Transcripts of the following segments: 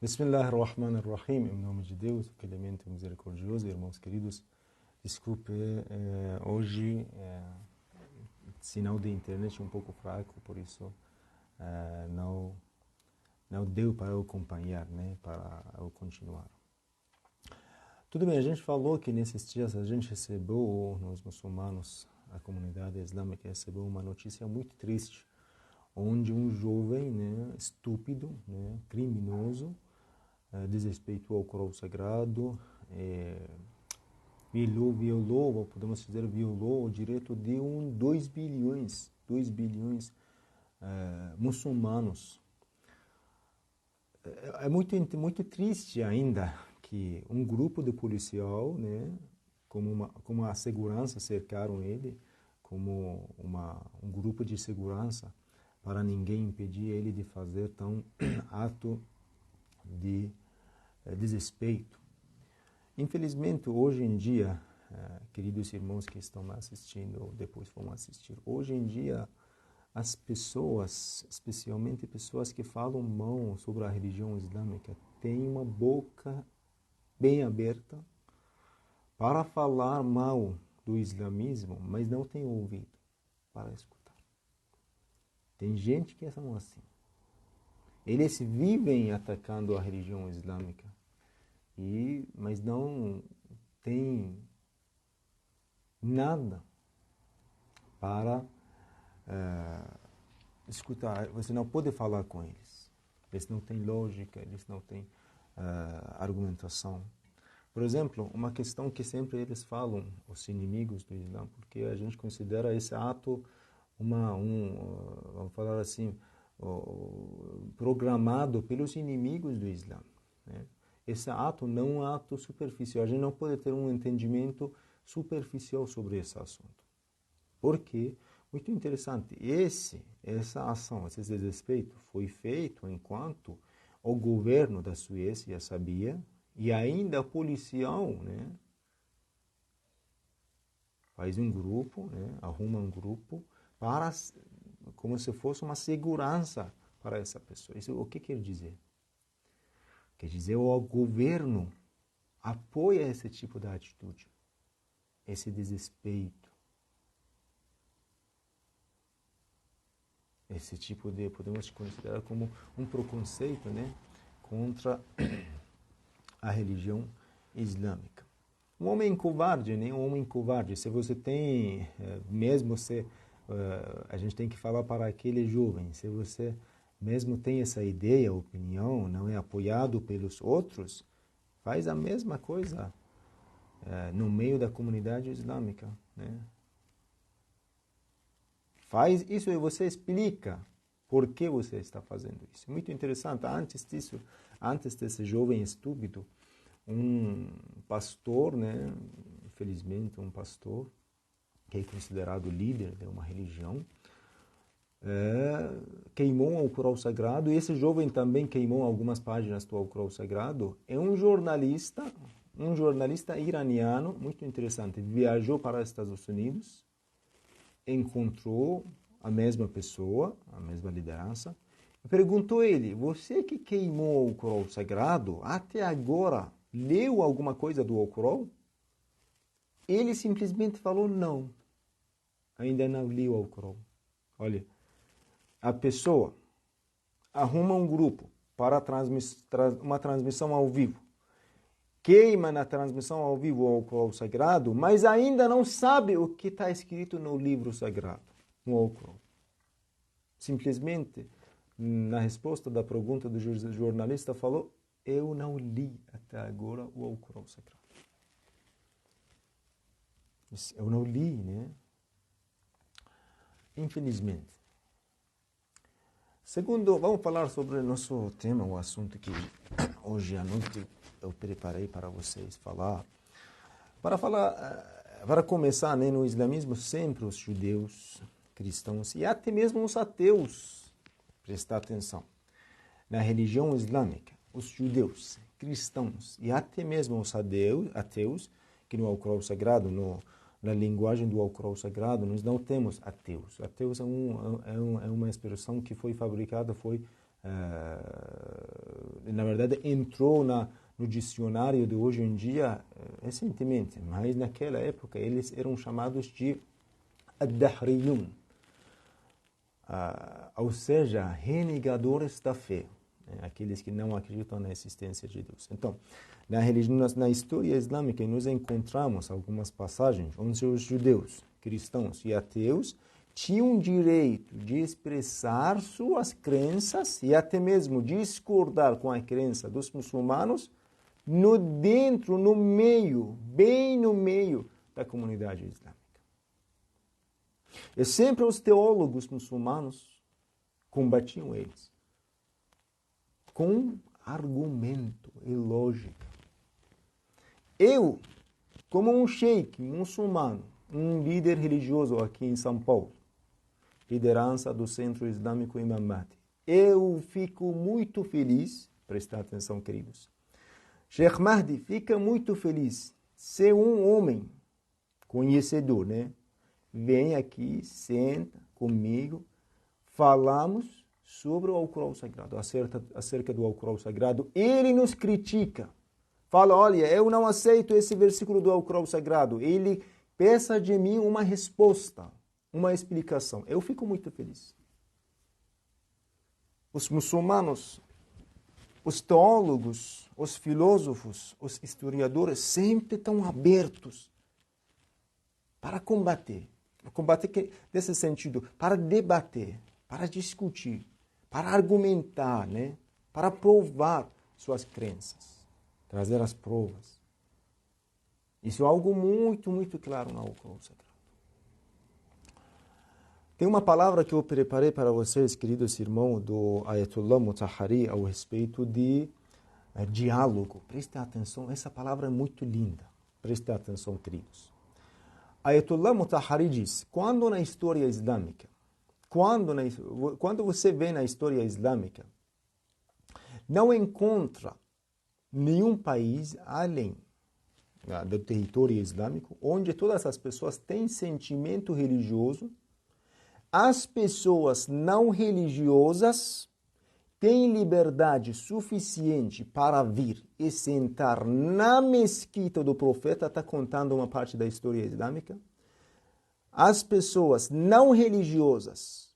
Bismillahirrahmanirrahim, em nome de Deus, o clemente e misericordioso, irmãos queridos, desculpe, hoje sinal de internet um pouco fraco, por isso não deu para eu acompanhar, né, para eu continuar. Tudo bem, a gente falou que nesses dias a gente recebeu, nós muçulmanos, a comunidade islâmica recebeu uma notícia muito triste, onde um jovem, né, estúpido, né, criminoso, desrespeituou o Corão Sagrado, violou, podemos dizer, violou o direito de 2 bilhões muçulmanos. É muito triste ainda que um grupo de policial, né, como a segurança cercaram ele, como um grupo de segurança, para ninguém impedir ele de fazer tão ato de desrespeito. Infelizmente, hoje em dia, queridos irmãos que estão assistindo ou depois vão assistir, hoje em dia as pessoas, especialmente pessoas que falam mal sobre a religião islâmica, têm uma boca bem aberta para falar mal do islamismo, mas não tem ouvido para escutar. Tem gente que são assim. Eles vivem atacando a religião islâmica, mas não tem nada para escutar. Você não pode falar com eles. Eles não têm lógica, eles não têm argumentação. Por exemplo, uma questão que sempre eles falam, os inimigos do Islã, porque a gente considera esse ato vamos falar assim, programado pelos inimigos do Islã, né? Esse ato não é um ato superficial. A gente não pode ter um entendimento superficial sobre esse assunto. Porque, muito interessante, essa ação, esse desrespeito foi feito enquanto o governo da Suécia sabia e ainda a policial, né, faz um grupo, né, arruma um grupo para, como se fosse uma segurança para essa pessoa. Isso o que quer dizer? Quer dizer, o governo apoia esse tipo de atitude, esse desrespeito, esse tipo de, podemos considerar como um preconceito, né, contra a religião islâmica. Um homem covarde, né, um homem covarde, se você tem, mesmo se, a gente tem que falar para aquele jovem, se você mesmo tem essa ideia, opinião, não é apoiado pelos outros, faz a mesma coisa no meio da comunidade islâmica, né? Faz isso e você explica por que você está fazendo isso. Muito interessante. Antes desse jovem estúpido, um pastor, né? Infelizmente um pastor, que é considerado líder de uma religião, queimou o Corão Sagrado, e esse jovem também queimou algumas páginas do Corão Sagrado. É um jornalista iraniano, muito interessante, viajou para os Estados Unidos, encontrou a mesma pessoa, a mesma liderança, e perguntou ele: você que queimou o Corão Sagrado, até agora leu alguma coisa do Corão? Ele simplesmente falou: não, ainda não li o Corão. Olha, a pessoa arruma um grupo para uma transmissão ao vivo, queima na transmissão ao vivo o Corão Sagrado, mas ainda não sabe o que está escrito no livro sagrado, no Alcorão. Simplesmente, na resposta da pergunta do jornalista, falou: eu não li até agora o Alcorão Sagrado. Eu não li, né? Infelizmente. Segundo, vamos falar sobre o nosso tema, o assunto que hoje à noite eu preparei para vocês falar. Para começar, né, no islamismo, sempre os judeus, cristãos e até mesmo os ateus, prestar atenção. Na religião islâmica, os judeus, cristãos e até mesmo os ateus, que no Alcorão Sagrado, na linguagem do Alcorão Sagrado, nós não temos ateus. Ateus é uma expressão que foi fabricada, foi na verdade, entrou no dicionário de hoje em dia recentemente, mas naquela época eles eram chamados de ad-dahriyun, ou seja, renegadores da fé, aqueles que não acreditam na existência de Deus. Então, na religião, na história islâmica, nós encontramos algumas passagens onde os judeus, cristãos e ateus tinham direito de expressar suas crenças e até mesmo discordar com a crença dos muçulmanos no meio, bem no meio da comunidade islâmica. E sempre os teólogos muçulmanos combatiam eles com argumento e lógica. Eu, como um sheik muçulmano, um líder religioso aqui em São Paulo, liderança do Centro Islâmico Imam Mahdi, eu fico muito feliz, prestar atenção, queridos. Sheikh Mahdi fica muito feliz ser um homem conhecedor, né? Vem aqui, senta comigo, falamos sobre o Alcorão Sagrado, acerca do Alcorão Sagrado. Ele nos critica, fala, olha, eu não aceito esse versículo do Alcorão Sagrado. Ele peça de mim uma resposta, uma explicação. Eu fico muito feliz. Os muçulmanos, os teólogos, os filósofos, os historiadores sempre estão abertos para combater nesse sentido, para debater, para discutir, para argumentar, né? Para provar suas crenças, trazer as provas. Isso é algo muito, muito claro na Alcorão Sagrado. Tem uma palavra que eu preparei para vocês, queridos irmãos, do Ayatollah Mutahhari, ao respeito de diálogo. Prestem atenção, essa palavra é muito linda. Prestem atenção, queridos. Ayatollah Mutahhari diz, quando na história islâmica, quando você vê na história islâmica, não encontra nenhum país além do território islâmico onde todas as pessoas têm sentimento religioso, as pessoas não religiosas têm liberdade suficiente para vir e sentar na mesquita do profeta, está contando uma parte da história islâmica. As pessoas não religiosas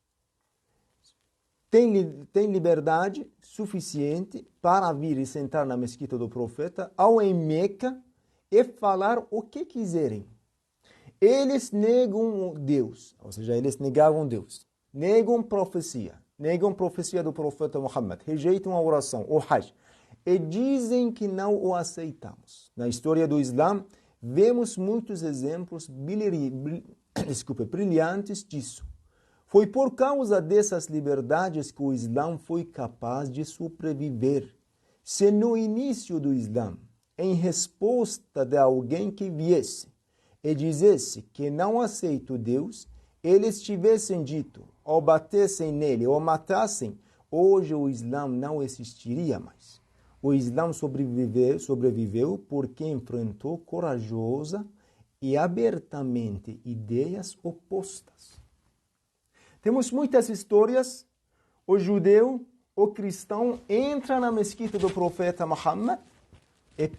têm liberdade suficiente para vir e sentar na mesquita do profeta, ou em Meca, e falar o que quiserem. Eles negam Deus, ou seja, eles negavam Deus, negam profecia do profeta Muhammad, rejeitam a oração, o Hajj, e dizem que não o aceitamos. Na história do Islã, vemos muitos exemplos brilhantes disso. Foi por causa dessas liberdades que o Islã foi capaz de sobreviver. Se no início do Islã, em resposta de alguém que viesse e dissesse que não aceita Deus, eles tivessem dito, ou batessem nele, ou matassem, hoje o Islã não existiria mais. O Islã sobreviveu porque enfrentou corajosa e abertamente ideias opostas. Temos muitas histórias. O judeu, o cristão, entra na mesquita do profeta Muhammad e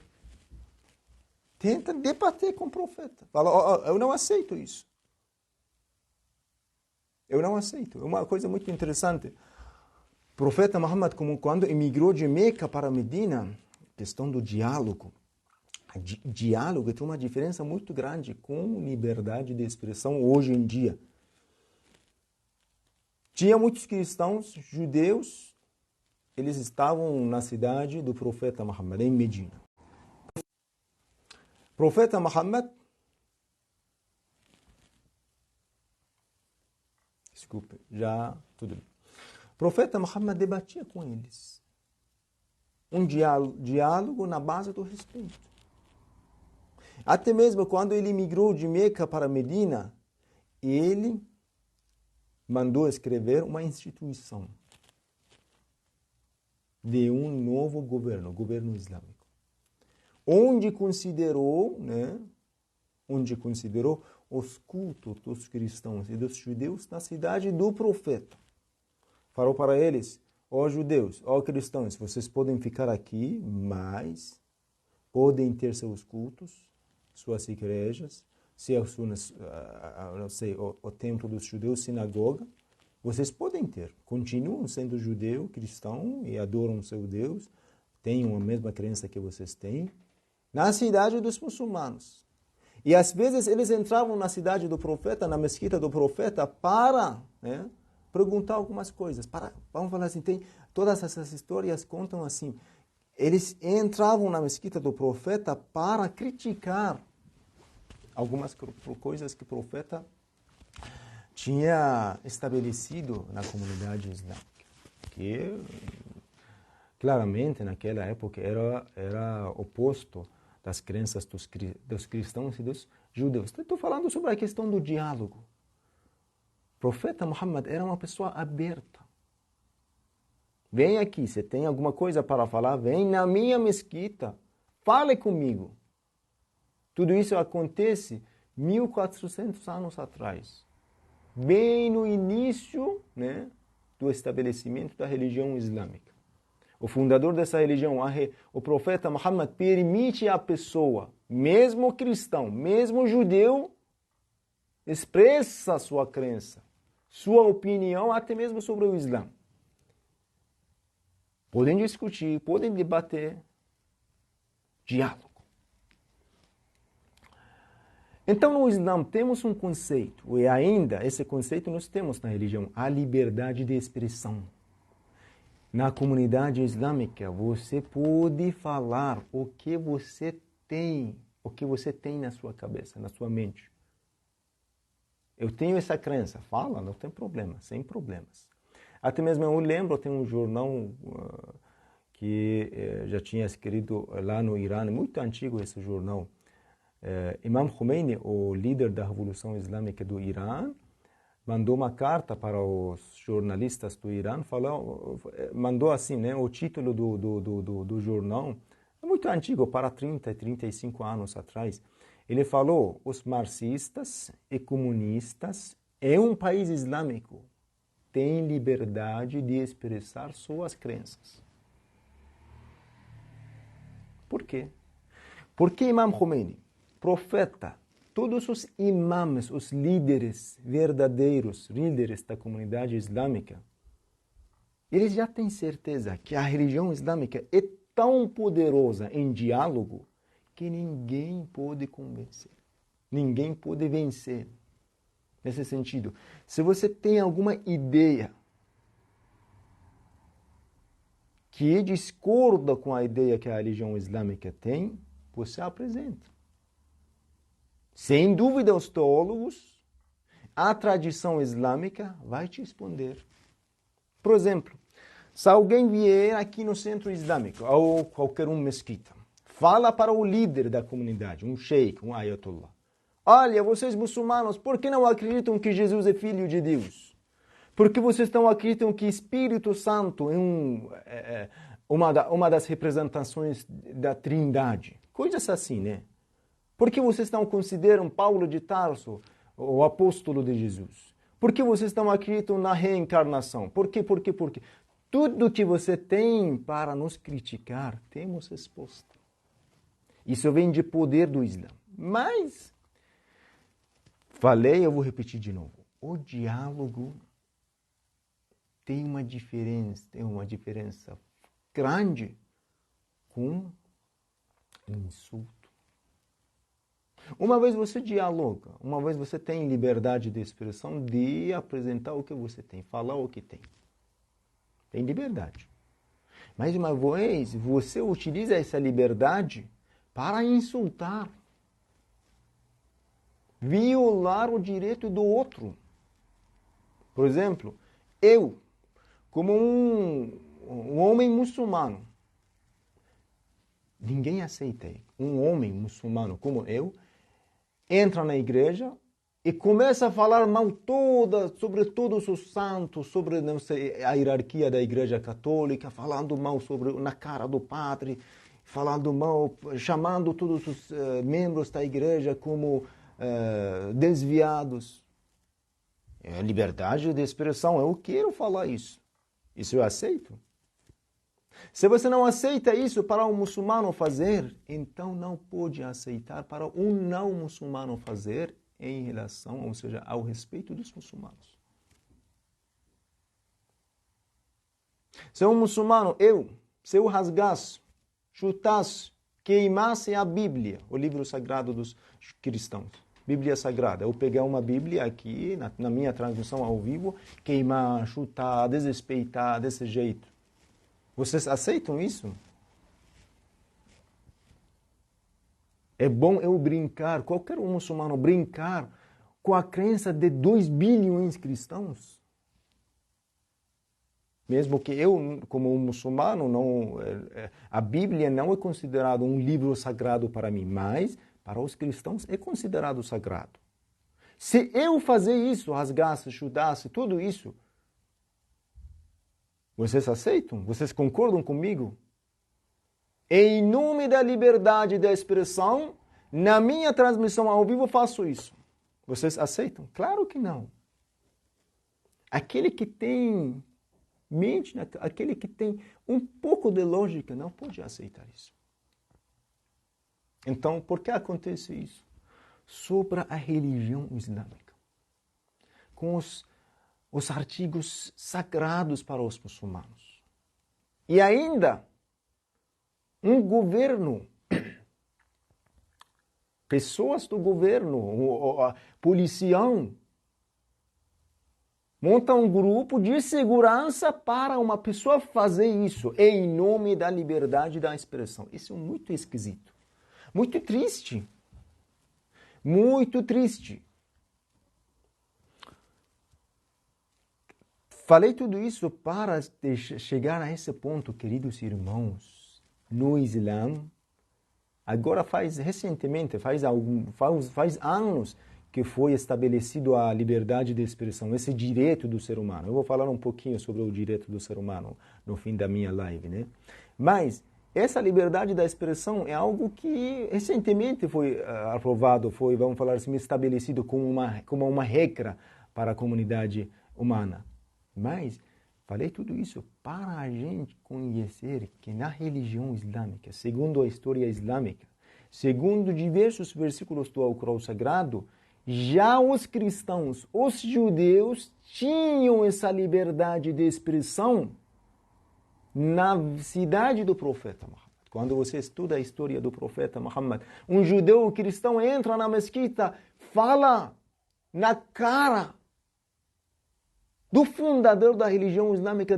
tenta debater com o profeta. Fala, eu não aceito isso. Eu não aceito. É uma coisa muito interessante. O profeta Muhammad, como quando emigrou de Meca para Medina, questão do diálogo. Diálogo tem uma diferença muito grande com liberdade de expressão hoje em dia. Tinha muitos cristãos, judeus, eles estavam na cidade do profeta Muhammad, em Medina. O profeta Muhammad, tudo bem. O profeta Muhammad debatia com eles. Um diálogo na base do respeito. Até mesmo quando ele migrou de Meca para Medina, ele mandou escrever uma instituição de um novo governo islâmico, onde considerou os cultos dos cristãos e dos judeus na cidade do profeta. Falou para eles, ó judeus, ó cristãos, vocês podem ficar aqui, mas podem ter seus cultos, suas igrejas, não sei, o templo dos judeus, sinagoga, vocês podem ter, continuam sendo judeu, cristão e adoram o seu Deus, têm a mesma crença que vocês têm, na cidade dos muçulmanos. E às vezes eles entravam na cidade do profeta, na mesquita do profeta, para perguntar algumas coisas. Vamos falar assim, todas essas histórias contam assim, eles entravam na mesquita do profeta para criticar algumas coisas que o profeta tinha estabelecido na comunidade islâmica, que claramente naquela época era oposto das crenças dos cristãos e dos judeus. Estou falando sobre a questão do diálogo. O profeta Muhammad era uma pessoa aberta. Vem aqui, você tem alguma coisa para falar? Vem na minha mesquita, fale comigo. Tudo isso acontece 1400 anos atrás, bem no início do estabelecimento da religião islâmica. O fundador dessa religião, o profeta Muhammad, permite à pessoa, mesmo cristão, mesmo judeu, expressa sua crença, sua opinião, até mesmo sobre o Islã. Podem discutir, podem debater. Diálogo. Então, no Islã, temos um conceito, e ainda esse conceito nós temos na religião, a liberdade de expressão. Na comunidade islâmica, você pode falar o que você tem na sua cabeça, na sua mente. Eu tenho essa crença, fala, não tem problema, sem problemas. Até mesmo eu lembro, tem um jornal que já tinha escrito lá no Irã, muito antigo esse jornal. Imam Khomeini, o líder da Revolução Islâmica do Irã, mandou uma carta para os jornalistas do Irã, mandou assim, o título do jornal, é muito antigo, para 30, 35 anos atrás. Ele falou, os marxistas e comunistas em um país islâmico têm liberdade de expressar suas crenças. Por quê? Porque Imam Khomeini, profeta, todos os imãs, os líderes verdadeiros, líderes da comunidade islâmica, eles já têm certeza que a religião islâmica é tão poderosa em diálogo que ninguém pode convencer, ninguém pode vencer. Nesse sentido, se você tem alguma ideia que discorda com a ideia que a religião islâmica tem, você apresenta. Sem dúvida, os teólogos, a tradição islâmica vai te responder. Por exemplo, se alguém vier aqui no centro islâmico, ou qualquer mesquita, fala para o líder da comunidade, um sheikh, um ayatollah. Olha, vocês muçulmanos, por que não acreditam que Jesus é filho de Deus? Por que vocês não acreditam que Espírito Santo é uma das representações da Trindade? Coisas assim, né? Por que vocês não consideram Paulo de Tarso o apóstolo de Jesus? Por que vocês não acreditam na reencarnação? Por quê? Tudo que você tem para nos criticar, temos resposta. Isso vem de poder do Islã. Mas, eu vou repetir de novo. O diálogo tem uma diferença grande com o insulto. Uma vez você dialoga, uma vez você tem liberdade de expressão de apresentar o que você tem, falar o que tem. Tem liberdade. Mas uma vez você utiliza essa liberdade para insultar, violar o direito do outro. Por exemplo, eu, como um homem muçulmano, ninguém aceita um homem muçulmano como eu, entra na igreja e começa a falar mal sobre todos os santos, sobre a hierarquia da igreja católica, falando mal na cara do padre, falando mal, chamando todos os membros da igreja como desviados. É a liberdade de expressão, eu quero falar isso. Isso eu aceito. Se você não aceita isso para um muçulmano fazer, então não pode aceitar para um não muçulmano fazer em relação, ou seja, ao respeito dos muçulmanos. Se um muçulmano, se eu rasgasse, chutasse, queimasse a Bíblia, o livro sagrado dos cristãos, Bíblia Sagrada, eu pegar uma Bíblia aqui, na minha transmissão ao vivo, queimar, chutar, desrespeitar desse jeito, vocês aceitam isso? É bom eu brincar, qualquer um muçulmano brincar com a crença de 2 bilhões de cristãos? Mesmo que eu, como um muçulmano, a Bíblia não é considerada um livro sagrado para mim, mas para os cristãos é considerado sagrado. Se eu fazer isso, rasgasse, chutasse, tudo isso, vocês aceitam? Vocês concordam comigo? Em nome da liberdade de expressão, na minha transmissão ao vivo eu faço isso. Vocês aceitam? Claro que não. Aquele que tem mente, aquele que tem um pouco de lógica, não pode aceitar isso. Então, por que acontece isso? Sobre a religião islâmica. Com os artigos sagrados para os muçulmanos. E ainda, um governo, pessoas do governo, policial, monta um grupo de segurança para uma pessoa fazer isso, em nome da liberdade da expressão. Isso é muito esquisito. Muito triste. Muito triste. Falei tudo isso para chegar a esse ponto, queridos irmãos. No Islã, agora recentemente, faz anos que foi estabelecido a liberdade de expressão, esse direito do ser humano. Eu vou falar um pouquinho sobre o direito do ser humano no fim da minha live, né? Mas essa liberdade da expressão é algo que recentemente foi aprovado, vamos falar assim, estabelecido como uma regra para a comunidade humana. Mas falei tudo isso para a gente conhecer que na religião islâmica, segundo a história islâmica, segundo diversos versículos do Alcorão Sagrado, já os cristãos, os judeus, tinham essa liberdade de expressão na cidade do profeta Muhammad. Quando você estuda a história do profeta Muhammad, um judeu cristão entra na mesquita, fala na cara do fundador da religião islâmica,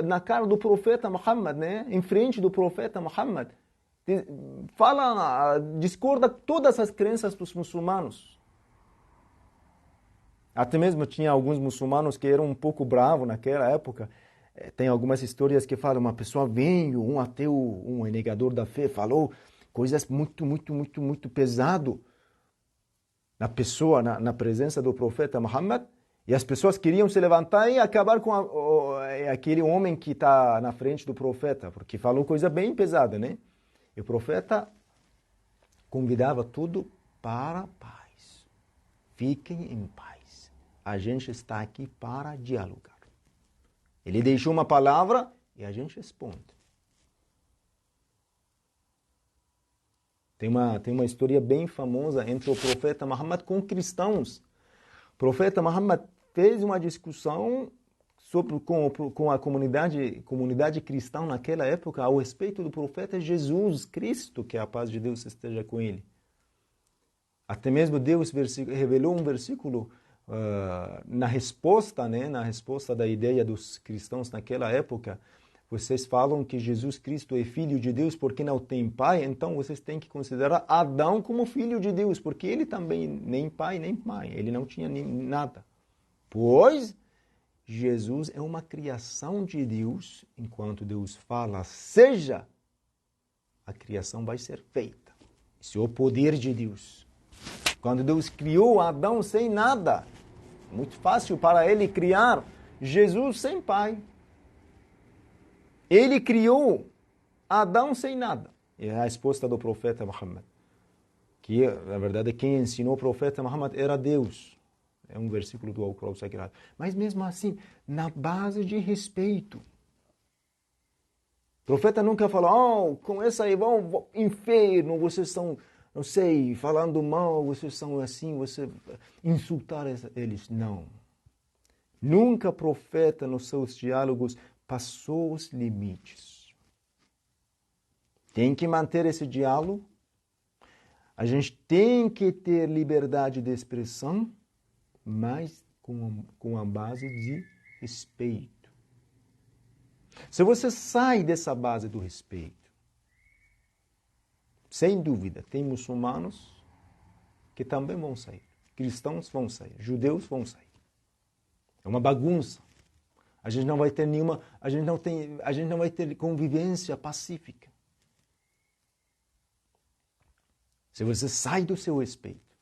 na cara do profeta Muhammad, né? Em frente do profeta Muhammad, discorda todas as crenças dos muçulmanos. Até mesmo tinha alguns muçulmanos que eram um pouco bravos naquela época. Tem algumas histórias que falam, uma pessoa veio, um ateu, um renegador da fé, falou coisas muito pesado na pessoa, na presença do profeta Muhammad. E as pessoas queriam se levantar e acabar com aquele homem que está na frente do profeta, porque falou coisa bem pesada, né? E o profeta convidava tudo para a paz. Fiquem em paz. A gente está aqui para dialogar. Ele deixou uma palavra e a gente responde. Tem uma história bem famosa entre o profeta Muhammad com cristãos. O profeta Muhammad fez uma discussão com a comunidade cristã naquela época ao respeito do profeta Jesus Cristo, que a paz de Deus esteja com ele. Até mesmo Deus revelou um versículo na resposta da ideia dos cristãos naquela época. Vocês falam que Jesus Cristo é filho de Deus porque não tem pai, então vocês têm que considerar Adão como filho de Deus, porque ele também nem pai nem mãe, ele não tinha nem nada. Pois Jesus é uma criação de Deus, enquanto Deus fala seja, a criação vai ser feita. Isso é o poder de Deus. Quando Deus criou Adão sem nada, muito fácil para ele criar Jesus sem pai. Ele criou Adão sem nada. É a resposta do profeta Muhammad. Que, na verdade, quem ensinou o profeta Muhammad era Deus. É um versículo do Alcorão Sagrado. Mas mesmo assim, na base de respeito. O profeta nunca falou, oh, com essa aí vão inferno, vocês estão, não sei, falando mal, vocês são assim, você insultar eles. Não. Nunca o profeta nos seus diálogos passou os limites. Tem que manter esse diálogo. A gente tem que ter liberdade de expressão, mas com a base de respeito. Se você sai dessa base do respeito, sem dúvida, tem muçulmanos que também vão sair. Cristãos vão sair, judeus vão sair. É uma bagunça. A gente não vai ter a gente não vai ter convivência pacífica. Se você sai do seu respeito,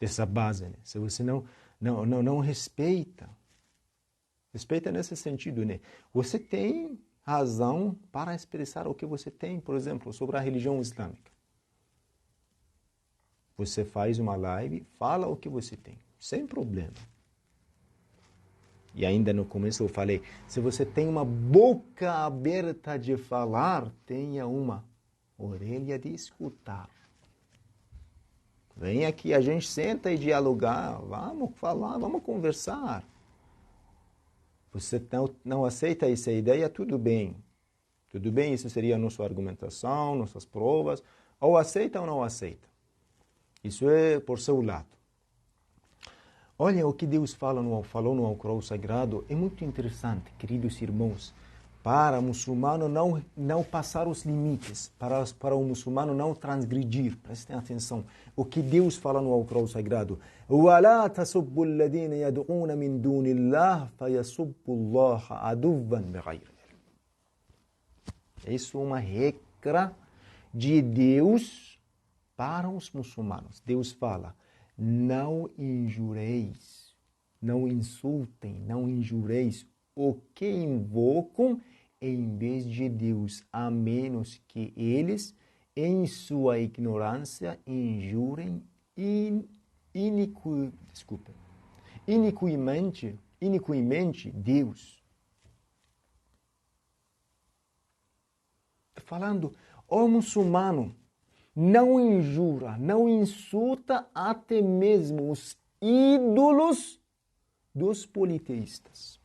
dessa base, né? Se você não respeita nesse sentido, né? Você tem razão para expressar o que você tem, por exemplo, sobre a religião islâmica. Você faz uma live, fala o que você tem, sem problema. E ainda no começo eu falei, se você tem uma boca aberta de falar, tenha uma orelha de escutar. Vem aqui, a gente senta e dialogar, vamos falar, vamos conversar. Você não aceita essa ideia, tudo bem. Tudo bem, isso seria a nossa argumentação, nossas provas. Ou aceita ou não aceita. Isso é por seu lado. Olha o que Deus falou no Alcorão Sagrado. É muito interessante, queridos irmãos. Para o muçulmano não passar os limites. Para o muçulmano não transgredir. Prestem atenção. O que Deus fala no Alcorão Sagrado. وَلَا تَسُبُّوا الَّذِينَ يَدْعُونَ مِنْ دُونِ اللَّهِ فَيَسُبُّوا اللَّهَ عَدُوًّا بِغَيْرِ. Isso é uma regra de Deus para os muçulmanos. Deus fala, não injureis, não insultem, não injureis o que invocam em vez de Deus, a menos que eles, em sua ignorância, injurem iniquamente Deus. Falando, o muçulmano não injura, não insulta até mesmo os ídolos dos politeístas.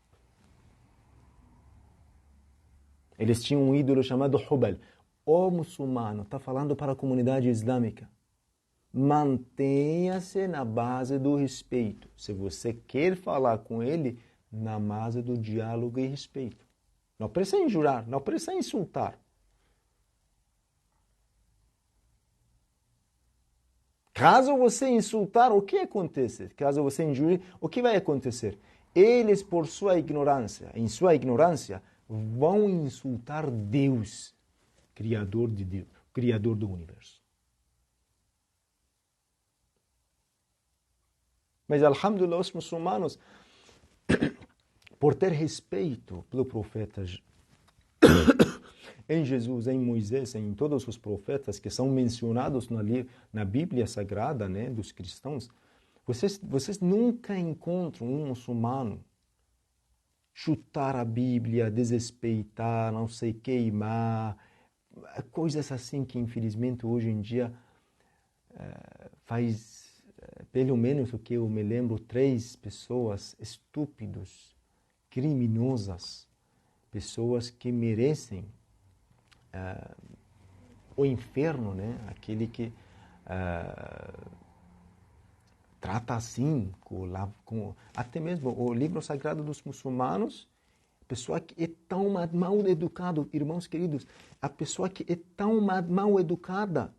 Eles tinham um ídolo chamado Hubal. O muçulmano está falando para a comunidade islâmica. Mantenha-se na base do respeito. Se você quer falar com ele, na base do diálogo e respeito. Não precisa injurar, não precisa insultar. Caso você insultar, o que acontece? Caso você injure, o que vai acontecer? Eles, por sua ignorância, em sua ignorância, vão insultar Deus, Criador do universo. Mas, alhamdulillah, os muçulmanos, por ter respeito pelo profeta em Jesus, em Moisés, em todos os profetas que são mencionados na Bíblia Sagrada, né, dos cristãos, vocês nunca encontram um muçulmano chutar a Bíblia, desrespeitar, não sei, queimar, coisas assim que infelizmente hoje em dia faz, pelo menos o que eu me lembro, 3 pessoas estúpidos, criminosas, pessoas que merecem o inferno, né? Aquele que trata assim, até mesmo o livro sagrado dos muçulmanos, a pessoa que é tão mal educada, irmãos queridos, a pessoa que é tão mal educada,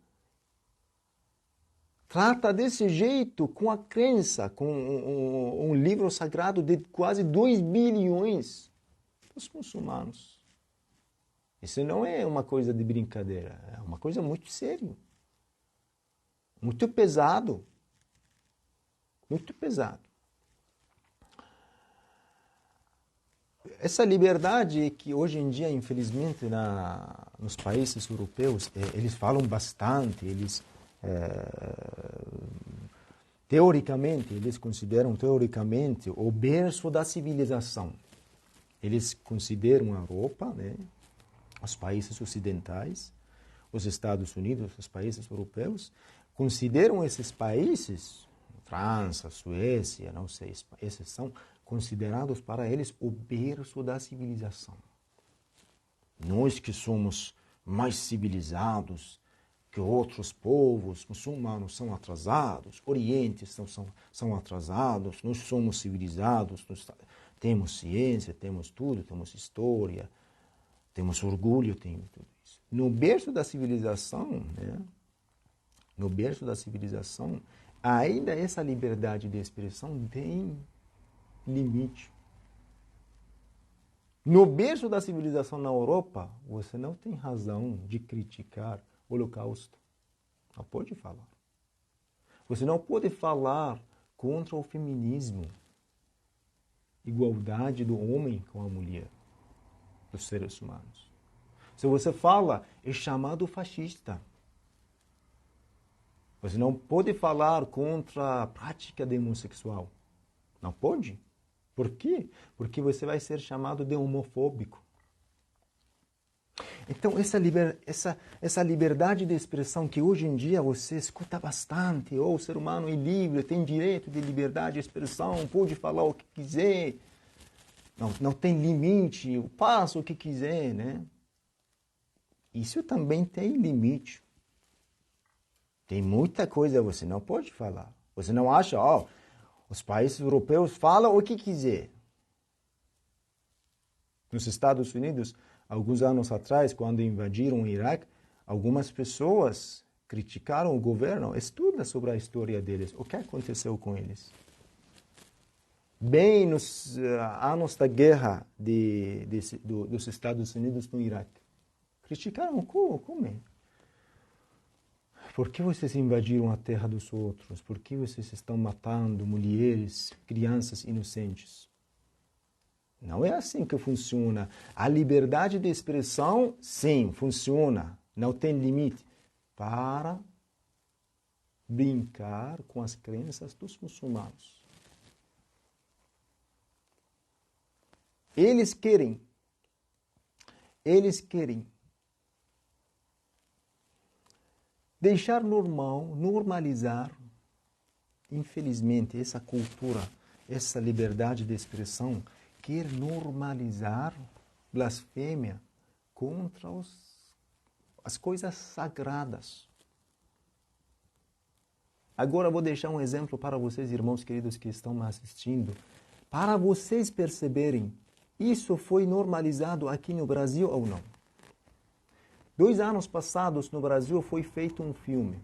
trata desse jeito com a crença, com um livro sagrado de quase 2 bilhões dos muçulmanos. Isso não é uma coisa de brincadeira, é uma coisa muito séria, muito pesado. Muito pesado. Essa liberdade que hoje em dia, infelizmente, nos países europeus, eles falam bastante, eles consideram teoricamente o berço da civilização. Eles consideram a Europa, né, os países ocidentais, os Estados Unidos, os países europeus, consideram esses países, França, Suécia, não sei, esses são considerados para eles o berço da civilização. Nós que somos mais civilizados que outros povos, muçulmanos são atrasados, orientes são atrasados, nós somos civilizados, nós temos ciência, temos tudo, temos história, temos orgulho, temos tudo isso. No berço da civilização, né? No berço da civilização, ainda essa liberdade de expressão tem limite. No berço da civilização na Europa, você não tem razão de criticar o Holocausto. Não pode falar. Você não pode falar contra o feminismo, igualdade do homem com a mulher, dos seres humanos. Se você fala, é chamado fascista. Você não pode falar contra a prática de homossexual. Não pode. Por quê? Porque você vai ser chamado de homofóbico. Então, essa liberdade de expressão que hoje em dia você escuta bastante, o ser humano é livre, tem direito de liberdade de expressão, pode falar o que quiser, não tem limite, faça o que quiser, né? Isso também tem limite. Tem muita coisa que você não pode falar. Você não acha, os países europeus falam o que quiser. Nos Estados Unidos, alguns anos atrás, quando invadiram o Iraque, algumas pessoas criticaram o governo. Estuda sobre a história deles. O que aconteceu com eles? Bem nos anos da guerra dos Estados Unidos no Iraque. Criticaram como é? Por que vocês invadiram a terra dos outros? Por que vocês estão matando mulheres, crianças inocentes? Não é assim que funciona. A liberdade de expressão, sim, funciona. Não tem limite. Para brincar com as crenças dos muçulmanos. Eles querem deixar normalizar, infelizmente, essa cultura, essa liberdade de expressão, quer normalizar blasfêmia contra as coisas sagradas. Agora vou deixar um exemplo para vocês, irmãos queridos que estão me assistindo, para vocês perceberem, isso foi normalizado aqui no Brasil ou não? 2 anos passados no Brasil foi feito um filme.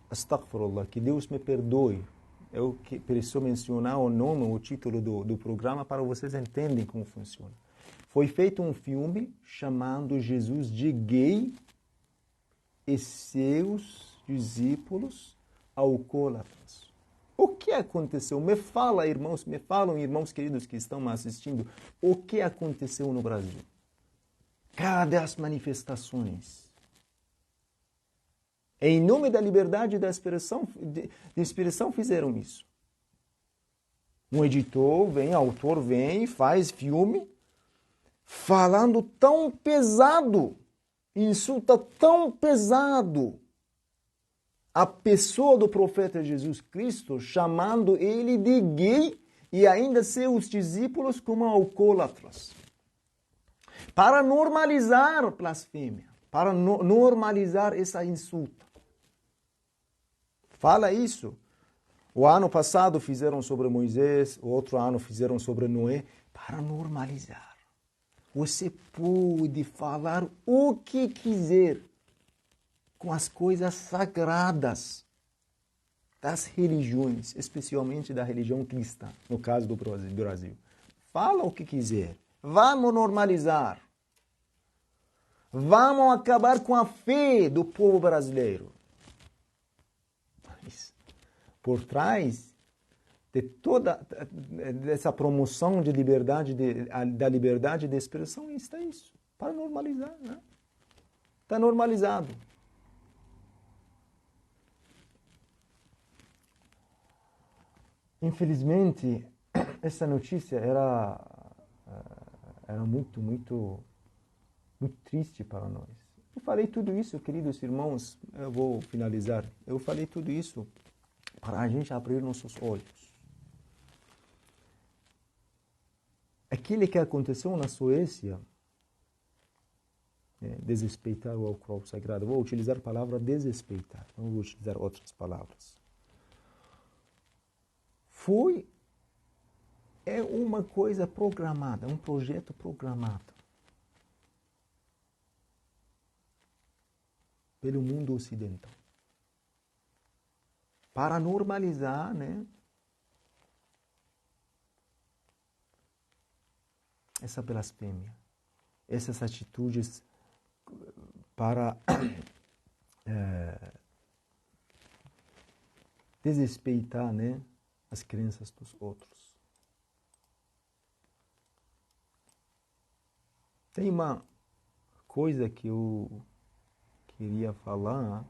Astaghfirullah, que Deus me perdoe. Eu preciso mencionar o nome, o título do programa para vocês entenderem como funciona. Foi feito um filme chamado Jesus de gay e seus discípulos alcoólatras. O que aconteceu? Me falam, irmãos queridos que estão me assistindo, o que aconteceu no Brasil? Cadê as manifestações? Em nome da liberdade da expressão, de expressão fizeram isso. Um editor vem, autor vem e faz filme falando tão pesado, insulta tão pesado a pessoa do profeta Jesus Cristo, chamando ele de gay e ainda seus discípulos como alcoólatras. Para normalizar a blasfêmia, para normalizar essa insulta. Fala isso. O ano passado fizeram sobre Moisés, o outro ano fizeram sobre Noé, para normalizar. Você pode falar o que quiser com as coisas sagradas das religiões, especialmente da religião cristã, no caso do Brasil. Fala o que quiser. Vamos normalizar. Vamos acabar com a fé do povo brasileiro. Mas, por trás de toda essa promoção de liberdade da liberdade de expressão está isso, para normalizar, né? Está normalizado. Infelizmente, essa notícia era era muito, muito, muito triste para nós. Eu falei tudo isso, queridos irmãos, eu vou finalizar. Eu falei tudo isso para a gente abrir nossos olhos. Aquilo que aconteceu na Suécia, desrespeitar o alcool sagrado, vou utilizar a palavra desrespeitar, não vou utilizar outras palavras. É uma coisa programada, um projeto programado pelo mundo ocidental para normalizar, essa blasfêmia, essas atitudes para desrespeitar, as crenças dos outros. Tem uma coisa que eu queria falar.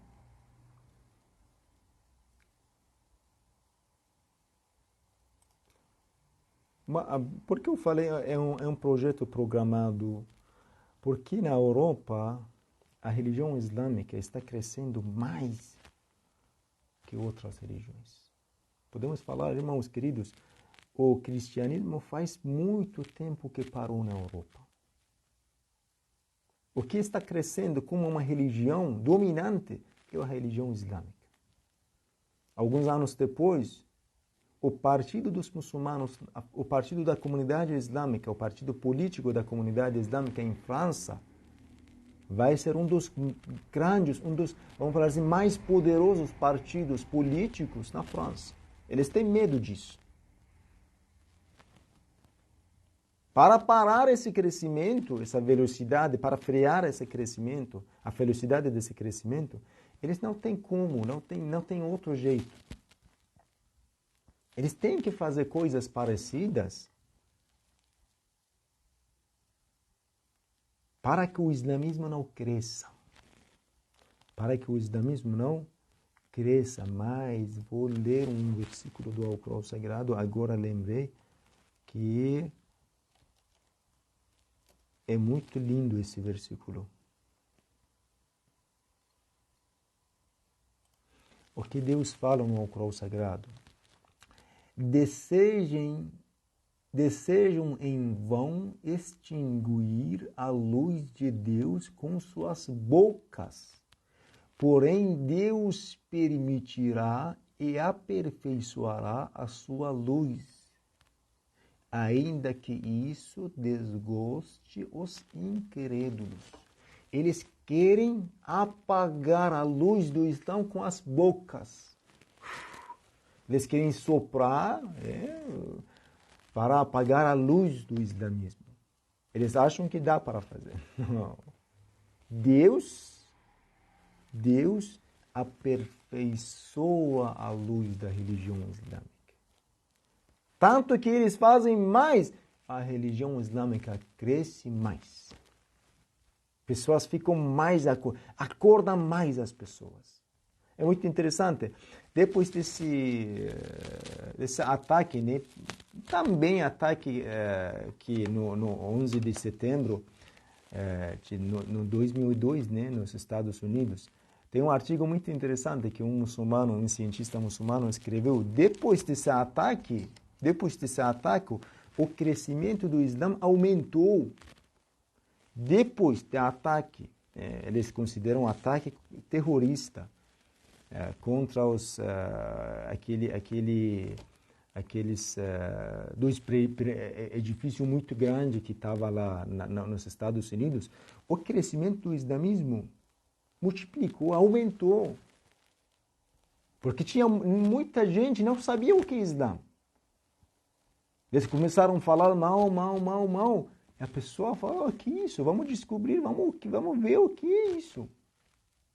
Porque eu falei é um projeto programado, porque na Europa a religião islâmica está crescendo mais que outras religiões. Podemos falar, irmãos queridos, o cristianismo faz muito tempo que parou na Europa. O que está crescendo como uma religião dominante é a religião islâmica. Alguns anos depois, o partido dos muçulmanos, o partido da comunidade islâmica, o partido político da comunidade islâmica em França, vai ser um dos grandes, vamos falar assim, mais poderosos partidos políticos na França. Eles têm medo disso. Para parar esse crescimento, essa velocidade, para frear esse crescimento, a velocidade desse crescimento, eles não têm como, não tem outro jeito. Eles têm que fazer coisas parecidas para que o islamismo não cresça. Para que o islamismo não cresça mais. Vou ler um versículo do Alcorão Sagrado, agora lembrei que é muito lindo esse versículo. O que Deus fala no Alcorão Sagrado? Desejam em vão extinguir a luz de Deus com suas bocas. Porém, Deus permitirá e aperfeiçoará a sua luz, ainda que isso desgoste os incrédulos. Eles querem apagar a luz do Islã com as bocas. Eles querem soprar para apagar a luz do islamismo. Eles acham que dá para fazer. Não. Deus aperfeiçoa a luz da religião islâmica. Tanto que eles fazem mais, a religião islâmica cresce mais. Pessoas ficam mais, acordam mais as pessoas. É muito interessante. Depois desse ataque, também ataque que no 11 de setembro no 2002, nos Estados Unidos, tem um artigo muito interessante que um cientista muçulmano escreveu. Depois desse ataque, o crescimento do Islã aumentou. Depois do ataque, eles consideram um ataque terrorista contra aqueles dois edifícios muito grandes que estavam lá nos Estados Unidos. O crescimento do islamismo multiplicou, aumentou. Porque tinha muita gente que não sabia o que é Islã. Eles começaram a falar mal. E a pessoa falou, que isso? Vamos descobrir, vamos ver o que é isso.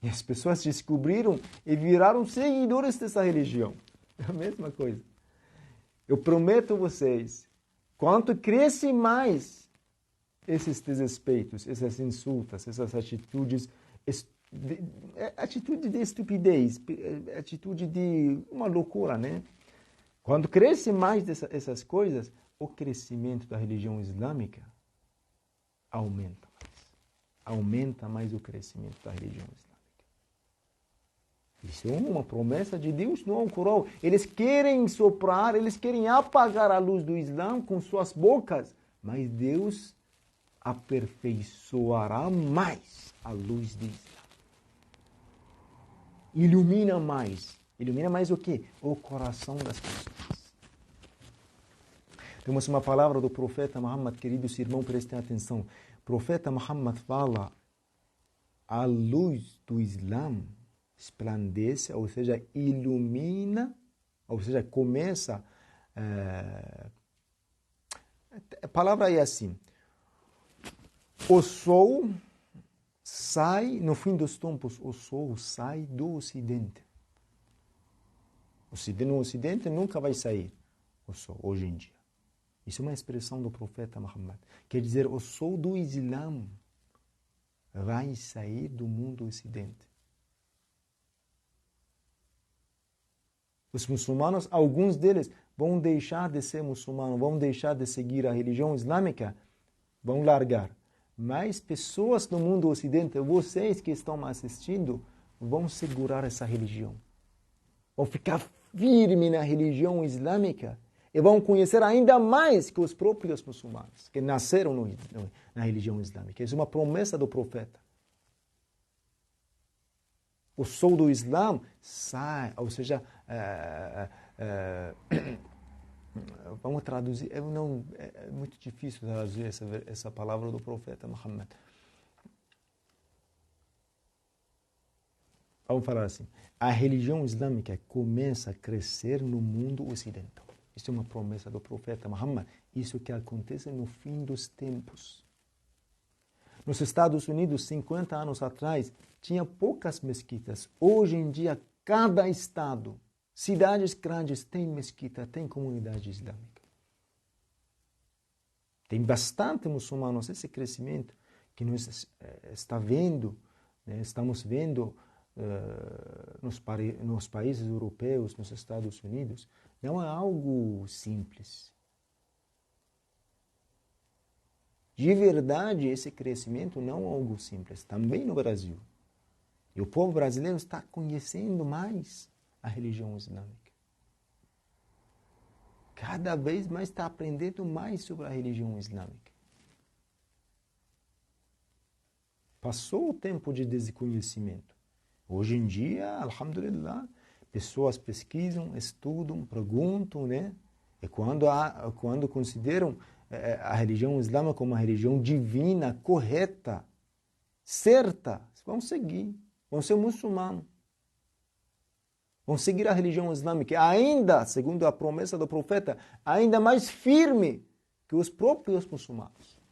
E as pessoas descobriram e viraram seguidores dessa religião. É a mesma coisa. Eu prometo a vocês, quanto cresce mais esses desrespeitos, essas insultas, essas atitudes de estupidez, atitude de uma loucura, Quando cresce mais essas coisas, o crescimento da religião islâmica aumenta mais. Aumenta mais o crescimento da religião islâmica. Isso é uma promessa de Deus no Alcorão. Eles querem soprar, eles querem apagar a luz do Islã com suas bocas, mas Deus aperfeiçoará mais a luz do Islã. Ilumina mais. Ilumina mais o quê? O coração das pessoas. Temos uma palavra do profeta Muhammad, queridos irmãos, prestem atenção. O profeta Muhammad fala: a luz do Islã esplandece, ou seja, ilumina, ou seja, começa. A palavra é assim: o sol sai, no fim dos tempos, o sol sai do Ocidente. No Ocidente nunca vai sair o sol, hoje em dia. Isso é uma expressão do profeta Muhammad. Quer dizer, o sol do Islã vai sair do mundo Ocidente. Os muçulmanos, alguns deles, vão deixar de ser muçulmanos, vão deixar de seguir a religião islâmica, vão largar. Mas pessoas do mundo Ocidente, vocês que estão assistindo, vão segurar essa religião. Vão ficar firmes na religião islâmica e vão conhecer ainda mais que os próprios muçulmanos, que nasceram na religião islâmica. Isso é uma promessa do profeta. O sol do Islã sai, ou seja, vamos traduzir, é muito difícil traduzir essa palavra do profeta Muhammad. Vamos falar assim: a religião islâmica começa a crescer no mundo ocidental. Isso é uma promessa do profeta Muhammad. Isso que acontece no fim dos tempos. Nos Estados Unidos, 50 anos atrás, tinha poucas mesquitas. Hoje em dia, cada estado, cidades grandes, tem mesquita, tem comunidade islâmica. Tem bastante muçulmanos. Esse crescimento que nós estamos vendo nos países europeus, nos Estados Unidos, não é algo simples. De verdade, esse crescimento não é algo simples. Também no Brasil. E o povo brasileiro está conhecendo mais a religião islâmica. Cada vez mais está aprendendo mais sobre a religião islâmica. Passou o tempo de desconhecimento. Hoje em dia, alhamdulillah, pessoas pesquisam, estudam, perguntam, né? E quando consideram a religião islâmica como uma religião divina, correta, certa, vão seguir, vão ser muçulmanos. Vão seguir a religião islâmica, ainda, segundo a promessa do profeta, ainda mais firme que os próprios muçulmanos.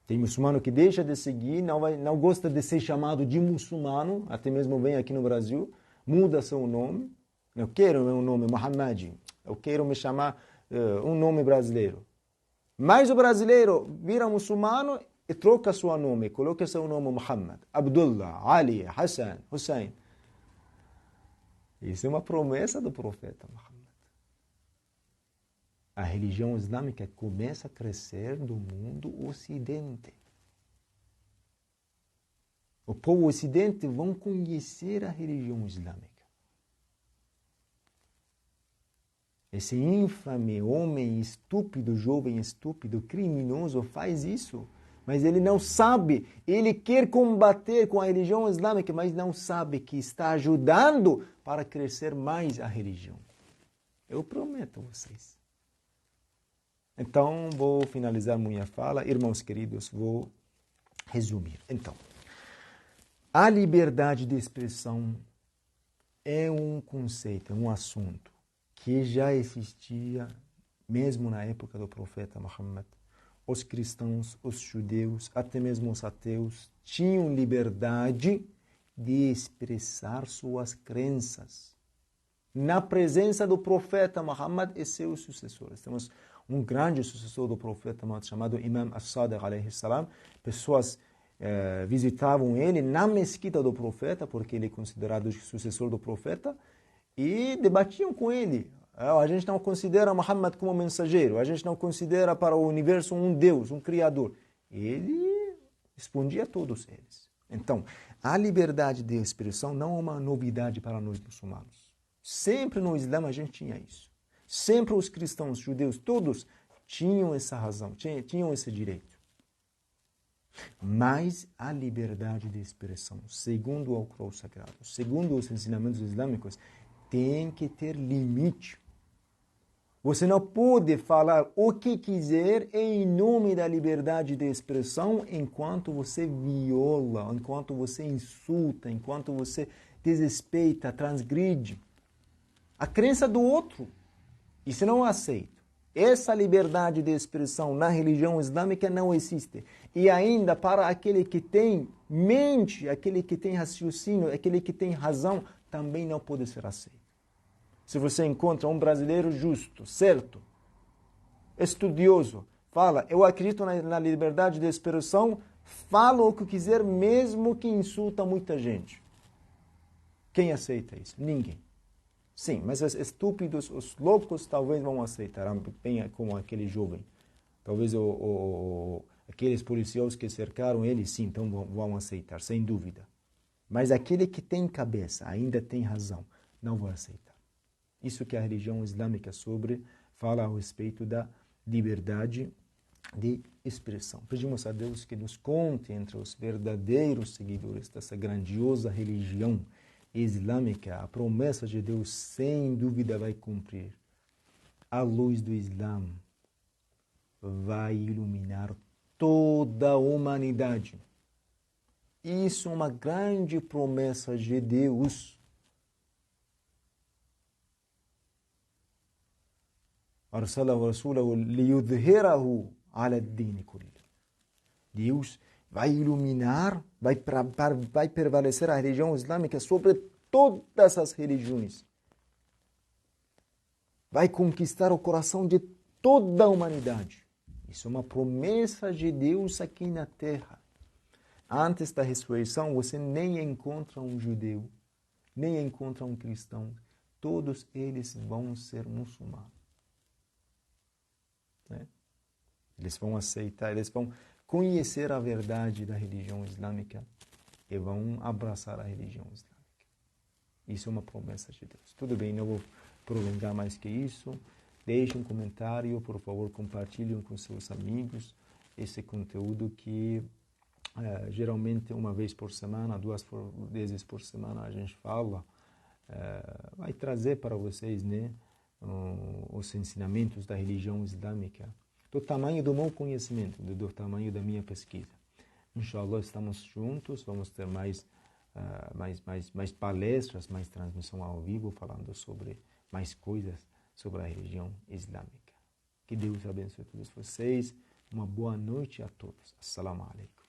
Tem muçulmano que deixa de seguir, não gosta de ser chamado de muçulmano, até mesmo vem aqui no Brasil, muda seu nome. Eu quero meu nome Muhammad, eu quero me chamar um nome brasileiro. Mas o brasileiro vira muçulmano e troca seu nome, coloca seu nome Muhammad, Abdullah, Ali, Hassan, Hussein. Isso é uma promessa do profeta Muhammad. A religião islâmica começa a crescer no mundo ocidente. O povo ocidente vão conhecer a religião islâmica. Esse infame homem estúpido, jovem estúpido, criminoso faz isso, mas ele não sabe, ele quer combater com a religião islâmica, mas não sabe que está ajudando para crescer mais a religião. Eu prometo a vocês. Então, vou finalizar minha fala. Irmãos queridos, vou resumir. Então, a liberdade de expressão é um conceito, é um assunto que já existia mesmo na época do profeta Muhammad. Os cristãos, os judeus, até mesmo os ateus tinham liberdade de expressar suas crenças na presença do profeta Muhammad e seus sucessores. Temos um grande sucessor do profeta Muhammad chamado Imam As-Sadiq alayhi salam. Pessoas visitavam ele na mesquita do profeta, porque ele é considerado sucessor do profeta, e debatiam com ele. A gente não considera Muhammad como mensageiro, a gente não considera para o universo um Deus, um Criador. Ele respondia a todos eles. Então, a liberdade de expressão não é uma novidade para nós muçulmanos. Sempre no Islã a gente tinha isso. Sempre os cristãos, judeus, todos tinham essa razão, tinham esse direito. Mas a liberdade de expressão, segundo o Alcorão Sagrado, segundo os ensinamentos islâmicos, tem que ter limite. Você não pode falar o que quiser em nome da liberdade de expressão enquanto você viola, enquanto você insulta, enquanto você desrespeita, transgride a crença do outro. Isso não é aceito. Essa liberdade de expressão na religião islâmica não existe. E ainda para aquele que tem mente, aquele que tem raciocínio, aquele que tem razão, também não pode ser aceito. Se você encontra um brasileiro justo, certo, estudioso, fala, eu acredito na liberdade de expressão, fala o que quiser, mesmo que insulta muita gente. Quem aceita isso? Ninguém. Sim, mas os estúpidos, os loucos, talvez vão aceitar, bem como aquele jovem. Talvez aqueles policiais que cercaram ele, sim, então vão aceitar, sem dúvida. Mas aquele que tem cabeça, ainda tem razão, não vai aceitar. Isso que a religião islâmica fala a respeito da liberdade de expressão. Pedimos a Deus que nos conte entre os verdadeiros seguidores dessa grandiosa religião islâmica. A promessa de Deus, sem dúvida, vai cumprir. A luz do Islã vai iluminar toda a humanidade. Isso é uma grande promessa de Deus. Arsalahu rasulahu liyudhhirahu ala ad-din kulli. Deus vai iluminar, vai prevalecer a religião islâmica sobre todas as religiões. Vai conquistar o coração de toda a humanidade. Isso é uma promessa de Deus aqui na terra. Antes da ressurreição, você nem encontra um judeu, nem encontra um cristão. Todos eles vão ser muçulmanos. Eles vão aceitar, eles vão conhecer a verdade da religião islâmica e vão abraçar a religião islâmica. Isso é uma promessa de Deus. Tudo bem, não vou prolongar mais que isso. Deixe um comentário, por favor, compartilhem com seus amigos esse conteúdo que geralmente uma vez por semana, 2 vezes por semana a gente fala. Vai trazer para vocês, né, os ensinamentos da religião islâmica, do tamanho do meu conhecimento, do tamanho da minha pesquisa. Inshallah, estamos juntos, vamos ter mais palestras, mais transmissão ao vivo, falando sobre mais coisas sobre a religião islâmica. Que Deus abençoe todos vocês. Uma boa noite a todos. Assalamu alaikum.